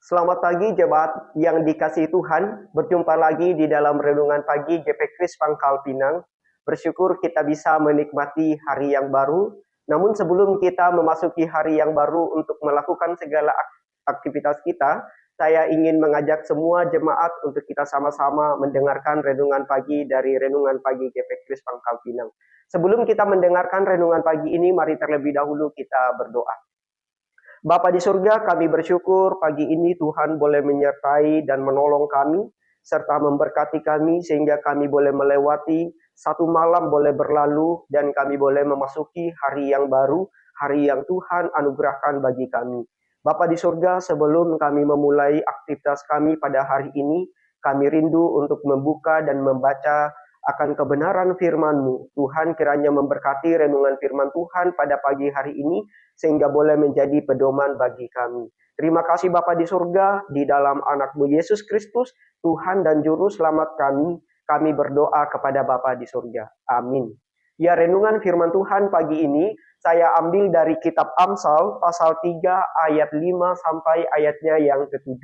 Selamat pagi jemaat yang dikasihi Tuhan. Berjumpa lagi di dalam renungan pagi GP Kris Pangkal Pinang. Bersyukur kita bisa menikmati hari yang baru. Namun sebelum kita memasuki hari yang baru untuk melakukan segala aktivitas kita, saya ingin mengajak semua jemaat untuk kita sama-sama mendengarkan renungan pagi dari renungan pagi GP Kris Pangkal Pinang. Sebelum kita mendengarkan renungan pagi ini, mari terlebih dahulu kita berdoa. Bapa di surga, kami bersyukur pagi ini Tuhan boleh menyertai dan menolong kami, serta memberkati kami sehingga kami boleh melewati satu malam boleh berlalu dan kami boleh memasuki hari yang baru, hari yang Tuhan anugerahkan bagi kami. Bapa di surga, sebelum kami memulai aktivitas kami pada hari ini, kami rindu untuk membuka dan membaca akan kebenaran firman-Mu. Tuhan kiranya memberkati renungan firman Tuhan pada pagi hari ini, sehingga boleh menjadi pedoman bagi kami. Terima kasih Bapa di surga, di dalam anak-Mu Yesus Kristus, Tuhan dan Juru Selamat kami berdoa kepada Bapa di surga. Amin. Ya, renungan firman Tuhan pagi ini, saya ambil dari kitab Amsal, pasal 3, ayat 5 sampai ayatnya yang ke-7.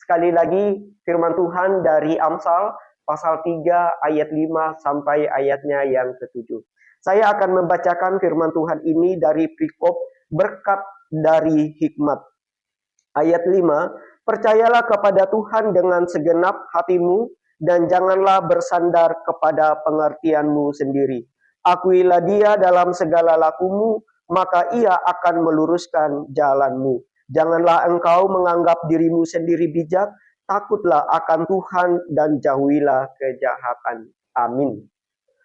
Sekali lagi, firman Tuhan dari Amsal, pasal 3, ayat 5 sampai ayatnya yang ke-7. Saya akan membacakan firman Tuhan ini dari perikop berkat dari hikmat. Ayat 5, percayalah kepada Tuhan dengan segenap hatimu dan janganlah bersandar kepada pengertianmu sendiri. Akuilah Dia dalam segala lakumu, maka Ia akan meluruskan jalanmu. Janganlah engkau menganggap dirimu sendiri bijak, takutlah akan Tuhan dan jauhilah kejahatan. Amin.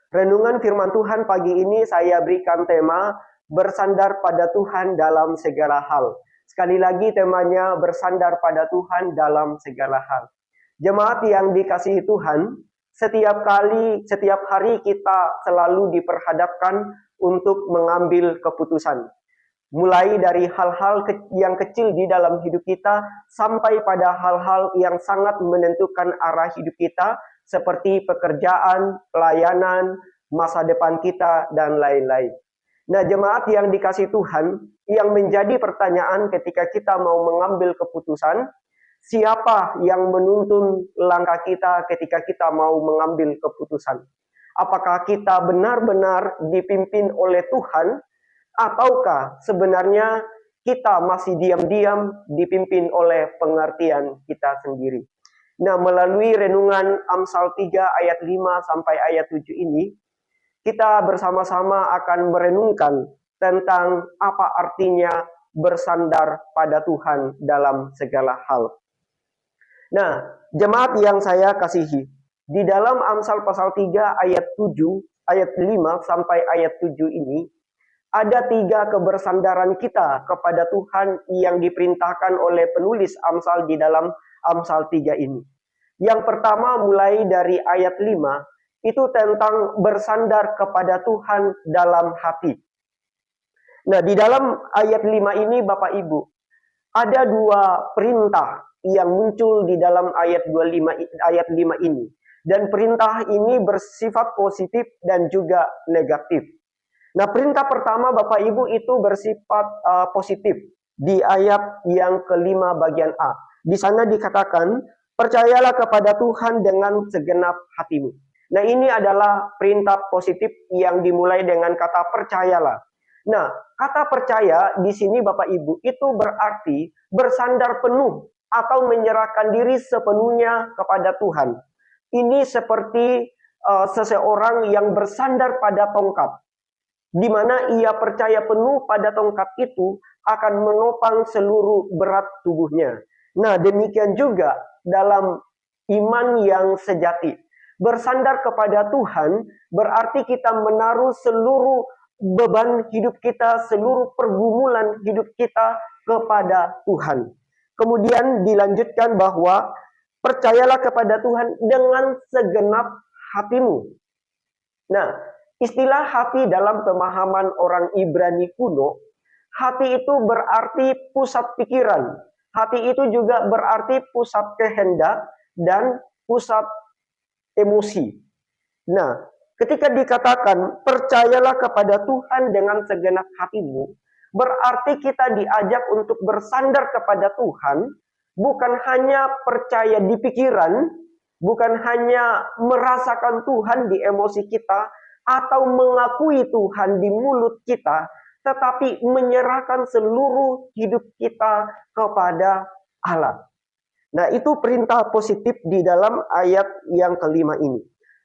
Renungan firman Tuhan pagi ini saya berikan tema bersandar pada Tuhan dalam segala hal. Sekali lagi temanya bersandar pada Tuhan dalam segala hal. Jemaat yang dikasihi Tuhan, setiap hari kita selalu diperhadapkan untuk mengambil keputusan. Mulai dari hal-hal yang kecil di dalam hidup kita sampai pada hal-hal yang sangat menentukan arah hidup kita seperti pekerjaan, pelayanan, masa depan kita, dan lain-lain. Nah, jemaat yang dikasihi Tuhan, yang menjadi pertanyaan ketika kita mau mengambil keputusan, siapa yang menuntun langkah kita ketika kita mau mengambil keputusan? Apakah kita benar-benar dipimpin oleh Tuhan, ataukah sebenarnya kita masih diam-diam dipimpin oleh pengertian kita sendiri? Nah, melalui renungan Amsal 3 ayat 5 sampai ayat 7 ini, kita bersama-sama akan merenungkan tentang apa artinya bersandar pada Tuhan dalam segala hal. Nah, jemaat yang saya kasihi, di dalam Amsal pasal 3 ayat 5 sampai ayat 7 ini, ada 3 kebersandaran kita kepada Tuhan yang diperintahkan oleh penulis Amsal di dalam Amsal 3 ini. Yang pertama mulai dari ayat 5, itu tentang bersandar kepada Tuhan dalam hati. Nah, di dalam ayat 5 ini Bapak Ibu, ada 2 perintah yang muncul di dalam ayat 5 ini. Dan perintah ini bersifat positif dan juga negatif. Nah, perintah pertama Bapak Ibu itu bersifat positif di ayat yang kelima bagian A. Di sana dikatakan, percayalah kepada Tuhan dengan segenap hatimu. Nah, ini adalah perintah positif yang dimulai dengan kata percayalah. Nah, kata percaya di sini Bapak Ibu itu berarti bersandar penuh atau menyerahkan diri sepenuhnya kepada Tuhan. Ini seperti seseorang yang bersandar pada tongkat, di mana ia percaya penuh pada tongkat itu akan menopang seluruh berat tubuhnya. Nah, demikian juga dalam iman yang sejati. Bersandar kepada Tuhan berarti kita menaruh seluruh beban hidup kita, seluruh pergumulan hidup kita kepada Tuhan. Kemudian dilanjutkan bahwa percayalah kepada Tuhan dengan segenap hatimu. Nah, istilah hati dalam pemahaman orang Ibrani kuno, hati itu berarti pusat pikiran. Hati itu juga berarti pusat kehendak dan pusat emosi. Nah, ketika dikatakan percayalah kepada Tuhan dengan segenap hatimu, berarti kita diajak untuk bersandar kepada Tuhan bukan hanya percaya di pikiran, bukan hanya merasakan Tuhan di emosi kita, atau mengakui Tuhan di mulut kita, tetapi menyerahkan seluruh hidup kita kepada Allah. Nah, itu perintah positif di dalam ayat yang kelima ini.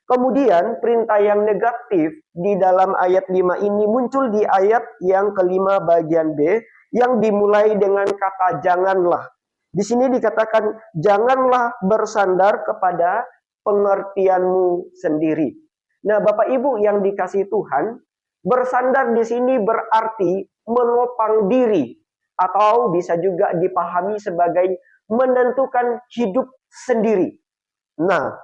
Kemudian perintah yang negatif di dalam ayat 5 ini muncul di ayat yang kelima bagian B yang dimulai dengan kata janganlah. Di sini dikatakan janganlah bersandar kepada pengertianmu sendiri. Nah, Bapak Ibu yang dikasihi Tuhan, bersandar di sini berarti menopang diri atau bisa juga dipahami sebagai menentukan hidup sendiri. Nah,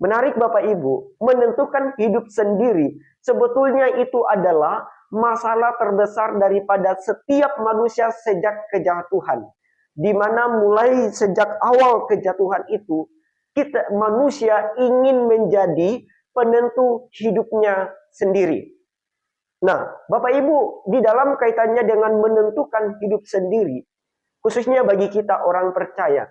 menarik Bapak Ibu, menentukan hidup sendiri sebetulnya itu adalah masalah terbesar daripada setiap manusia sejak kejatuhan. Di mana mulai sejak awal kejatuhan itu, kita manusia ingin menjadi penentu hidupnya sendiri. Nah, Bapak Ibu, di dalam kaitannya dengan menentukan hidup sendiri, khususnya bagi kita orang percaya,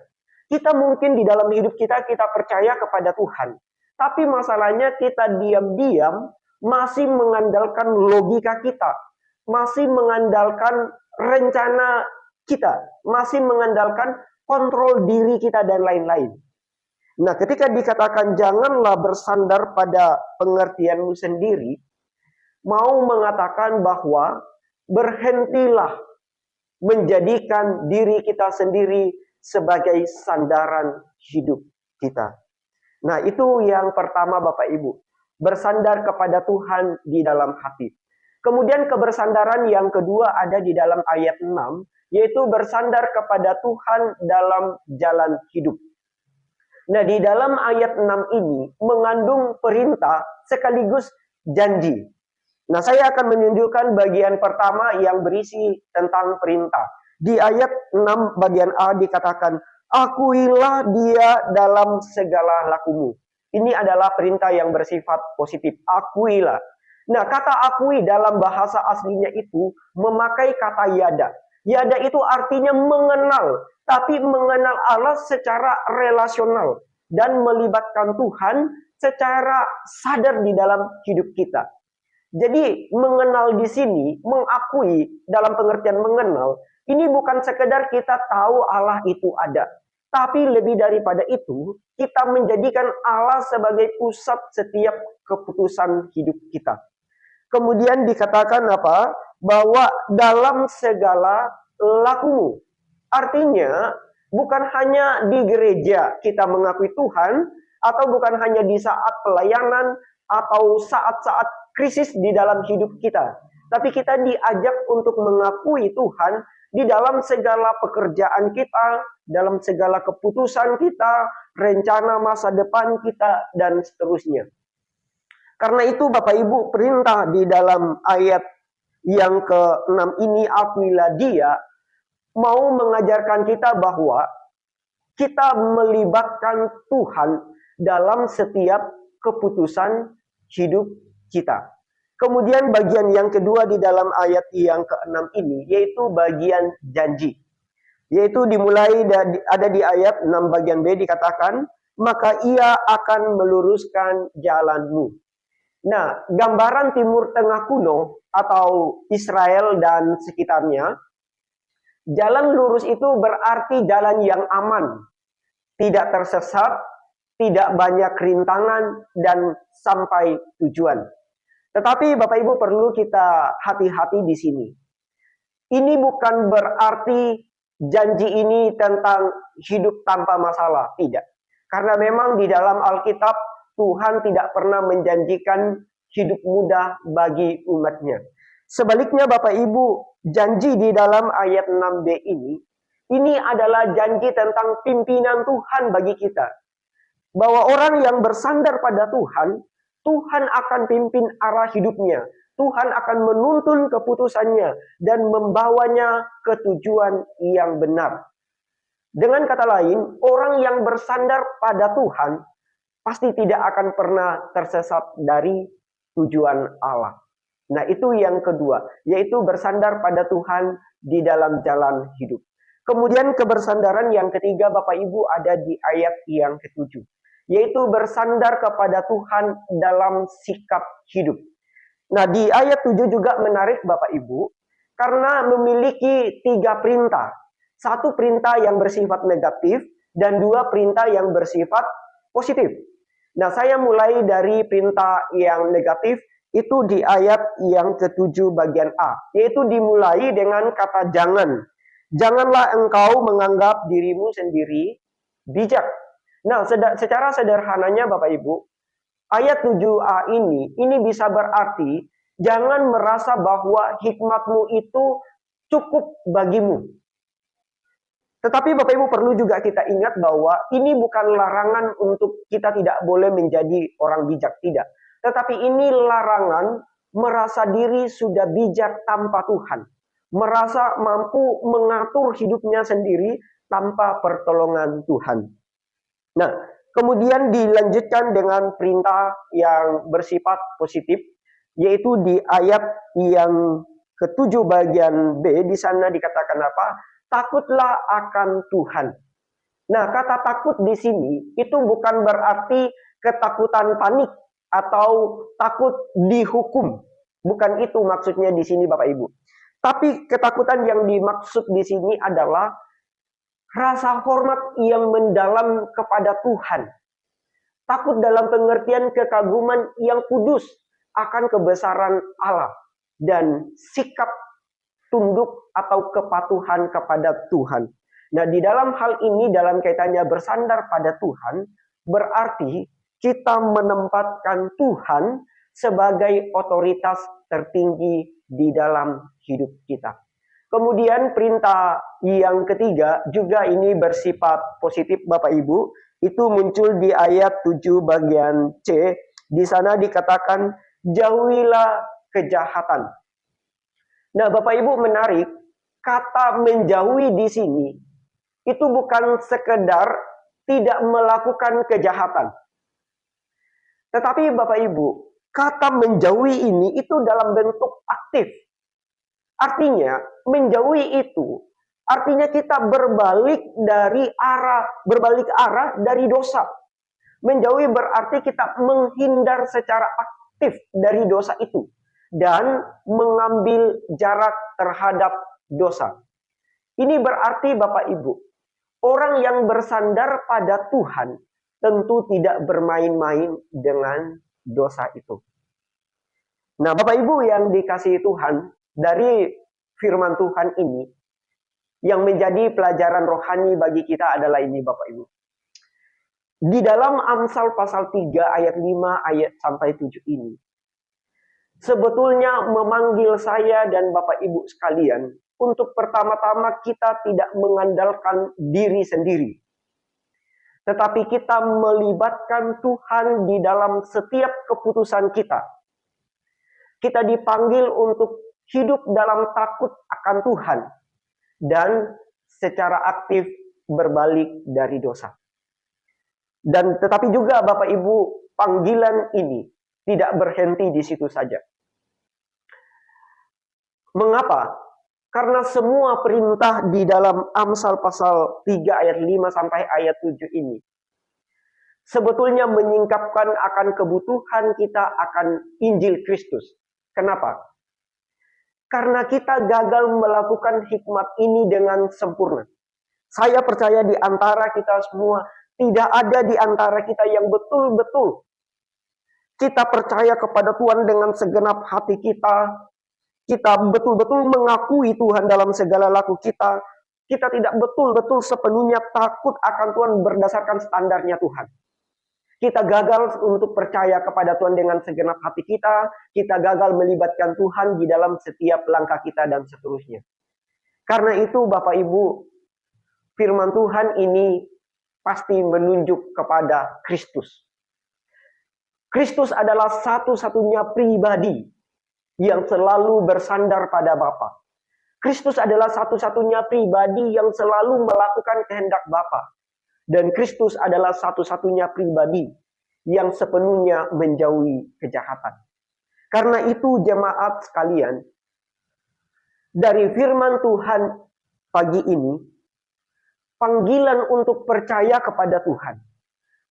kita mungkin di dalam hidup kita percaya kepada Tuhan. Tapi masalahnya kita diam-diam masih mengandalkan logika kita, masih mengandalkan rencana kita, masih mengandalkan kontrol diri kita dan lain-lain. Nah, ketika dikatakan janganlah bersandar pada pengertianmu sendiri, mau mengatakan bahwa berhentilah menjadikan diri kita sendiri sebagai sandaran hidup kita. Nah, itu yang pertama Bapak Ibu. Bersandar kepada Tuhan di dalam hati. Kemudian kebersandaran yang kedua ada di dalam ayat 6, yaitu bersandar kepada Tuhan dalam jalan hidup. Nah, di dalam ayat 6 ini mengandung perintah sekaligus janji. Nah, saya akan menunjukkan bagian pertama yang berisi tentang perintah. Di ayat 6 bagian A dikatakan, akuilah dia dalam segala lakumu. Ini adalah perintah yang bersifat positif. Akuilah. Nah, kata akui dalam bahasa aslinya itu memakai kata yada. Yada itu artinya mengenal, tapi mengenal Allah secara relasional dan melibatkan Tuhan secara sadar di dalam hidup kita. Jadi mengenal di sini, mengakui dalam pengertian mengenal, ini bukan sekedar kita tahu Allah itu ada. Tapi lebih daripada itu, kita menjadikan Allah sebagai pusat setiap keputusan hidup kita. Kemudian dikatakan apa? Bahwa dalam segala lakumu. Artinya, bukan hanya di gereja kita mengakui Tuhan, atau bukan hanya di saat pelayanan, atau saat-saat krisis di dalam hidup kita. Tapi kita diajak untuk mengakui Tuhan di dalam segala pekerjaan kita, dalam segala keputusan kita, rencana masa depan kita, dan seterusnya. Karena itu Bapak Ibu, perintah di dalam ayat yang ke-6 ini, akuilah dia, mau mengajarkan kita bahwa kita melibatkan Tuhan dalam setiap keputusan hidup kita. Kemudian bagian yang kedua di dalam ayat yang ke-6 ini, yaitu bagian janji. Yaitu dimulai ada di ayat 6 bagian B dikatakan, maka ia akan meluruskan jalanmu. Nah, gambaran Timur Tengah kuno atau Israel dan sekitarnya, jalan lurus itu berarti jalan yang aman, tidak tersesat, tidak banyak rintangan, dan sampai tujuan. Tetapi Bapak Ibu perlu kita hati-hati di sini. Ini bukan berarti janji ini tentang hidup tanpa masalah, tidak. Karena memang di dalam Alkitab Tuhan tidak pernah menjanjikan hidup mudah bagi umatnya. Sebaliknya Bapak Ibu, janji di dalam ayat 6b ini adalah janji tentang pimpinan Tuhan bagi kita. Bahwa orang yang bersandar pada Tuhan, Tuhan akan pimpin arah hidupnya. Tuhan akan menuntun keputusannya dan membawanya ke tujuan yang benar. Dengan kata lain, orang yang bersandar pada Tuhan pasti tidak akan pernah tersesat dari tujuan Allah. Nah, itu yang kedua, yaitu bersandar pada Tuhan di dalam jalan hidup. Kemudian kebersandaran yang ketiga Bapak Ibu ada di ayat yang ketujuh, yaitu bersandar kepada Tuhan dalam sikap hidup. Nah, di ayat 7 juga menarik Bapak Ibu, karena memiliki 3 perintah. 1 perintah yang bersifat negatif, dan 2 perintah yang bersifat positif. Nah, saya mulai dari perintah yang negatif, itu di ayat yang ke-7 bagian A, yaitu dimulai dengan kata jangan. Janganlah engkau menganggap dirimu sendiri bijak. Nah, secara sederhananya Bapak Ibu, ayat 7a ini bisa berarti jangan merasa bahwa hikmatmu itu cukup bagimu. Tetapi Bapak Ibu perlu juga kita ingat bahwa ini bukan larangan untuk kita tidak boleh menjadi orang bijak, tidak. Tetapi ini larangan merasa diri sudah bijak tanpa Tuhan. Merasa mampu mengatur hidupnya sendiri tanpa pertolongan Tuhan. Nah, kemudian dilanjutkan dengan perintah yang bersifat positif, yaitu di ayat yang ke-7 bagian B, di sana dikatakan apa? Takutlah akan Tuhan. Nah, kata takut di sini itu bukan berarti ketakutan panik atau takut dihukum. Bukan itu maksudnya di sini Bapak Ibu. Tapi ketakutan yang dimaksud di sini adalah rasa hormat yang mendalam kepada Tuhan. Takut dalam pengertian kekaguman yang kudus akan kebesaran Allah. Dan sikap tunduk atau kepatuhan kepada Tuhan. Nah, di dalam hal ini, dalam kaitannya bersandar pada Tuhan, berarti kita menempatkan Tuhan sebagai otoritas tertinggi di dalam hidup kita. Kemudian perintah yang ketiga juga ini bersifat positif Bapak Ibu. Itu muncul di ayat 7 bagian C. Di sana dikatakan jauhilah kejahatan. Nah, Bapak Ibu menarik, kata menjauhi di sini itu bukan sekedar tidak melakukan kejahatan. Tetapi Bapak Ibu, kata menjauhi ini itu dalam bentuk aktif. Artinya, menjauhi itu artinya kita berbalik arah dari dosa. Menjauhi berarti kita menghindar secara aktif dari dosa itu dan mengambil jarak terhadap dosa. Ini berarti Bapak Ibu, orang yang bersandar pada Tuhan tentu tidak bermain-main dengan dosa itu. Nah, Bapak Ibu yang dikasihi Tuhan, dari firman Tuhan ini, yang menjadi pelajaran rohani bagi kita adalah ini Bapak Ibu. Di dalam Amsal pasal 3 ayat 5 ayat sampai 7 ini, sebetulnya memanggil saya dan Bapak Ibu sekalian untuk pertama-tama kita tidak mengandalkan diri sendiri. Tetapi kita melibatkan Tuhan di dalam setiap keputusan kita. Kita dipanggil untuk hidup dalam takut akan Tuhan dan secara aktif berbalik dari dosa. Dan tetapi juga Bapak Ibu, panggilan ini tidak berhenti di situ saja. Mengapa? Karena semua perintah di dalam Amsal pasal 3 ayat 5 sampai ayat 7 ini sebetulnya menyingkapkan akan kebutuhan kita akan Injil Kristus. Kenapa? Karena kita gagal melakukan hikmat ini dengan sempurna. Saya percaya di antara kita semua, tidak ada di antara kita yang betul-betul kita percaya kepada Tuhan dengan segenap hati kita. Kita betul-betul mengakui Tuhan dalam segala laku kita. Kita tidak betul-betul sepenuhnya takut akan Tuhan berdasarkan standarnya Tuhan. Kita gagal untuk percaya kepada Tuhan dengan segenap hati kita. Kita gagal melibatkan Tuhan di dalam setiap langkah kita dan seterusnya. Karena itu Bapak Ibu, firman Tuhan ini pasti menunjuk kepada Kristus. Kristus adalah satu-satunya pribadi yang selalu bersandar pada Bapa. Kristus adalah satu-satunya pribadi yang selalu melakukan kehendak Bapa. Dan Kristus adalah satu-satunya pribadi yang sepenuhnya menjauhi kejahatan. Karena itu jemaat sekalian, dari firman Tuhan pagi ini, panggilan untuk percaya kepada Tuhan,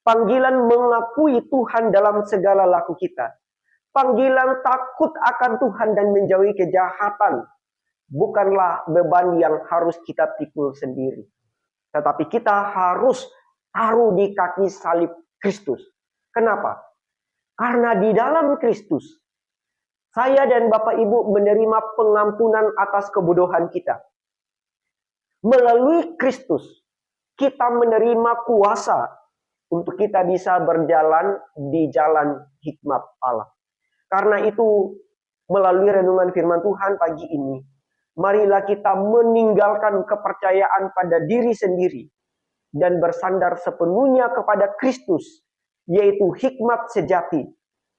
panggilan mengakui Tuhan dalam segala laku kita, panggilan takut akan Tuhan dan menjauhi kejahatan, bukanlah beban yang harus kita pikul sendiri. Tetapi kita harus taruh di kaki salib Kristus. Kenapa? Karena di dalam Kristus, saya dan Bapak Ibu menerima pengampunan atas kebodohan kita. Melalui Kristus, kita menerima kuasa untuk kita bisa berjalan di jalan hikmat Allah. Karena itu, melalui renungan firman Tuhan pagi ini, marilah kita meninggalkan kepercayaan pada diri sendiri dan bersandar sepenuhnya kepada Kristus, yaitu hikmat sejati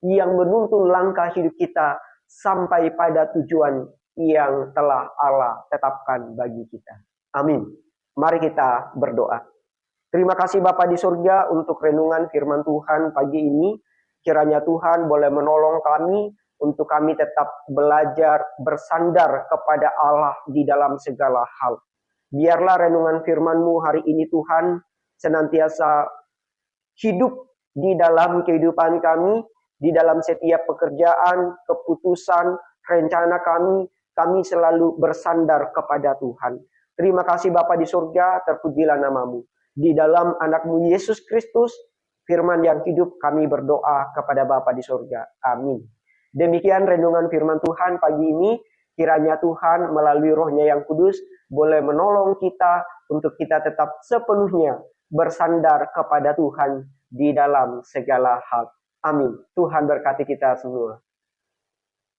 yang menuntun langkah hidup kita sampai pada tujuan yang telah Allah tetapkan bagi kita. Amin. Mari kita berdoa. Terima kasih Bapa di surga untuk renungan firman Tuhan pagi ini. Kiranya Tuhan boleh menolong kami untuk kami tetap belajar bersandar kepada Allah di dalam segala hal. Biarlah renungan firman-Mu hari ini Tuhan senantiasa hidup di dalam kehidupan kami, di dalam setiap pekerjaan, keputusan, rencana kami selalu bersandar kepada Tuhan. Terima kasih Bapa di surga, terpujilah nama-Mu. Di dalam anak-Mu Yesus Kristus, firman yang hidup, kami berdoa kepada Bapa di surga. Amin. Demikian renungan firman Tuhan pagi ini. Kiranya Tuhan melalui Roh-Nya yang kudus boleh menolong kita untuk kita tetap sepenuhnya bersandar kepada Tuhan di dalam segala hal. Amin. Tuhan berkati kita semua.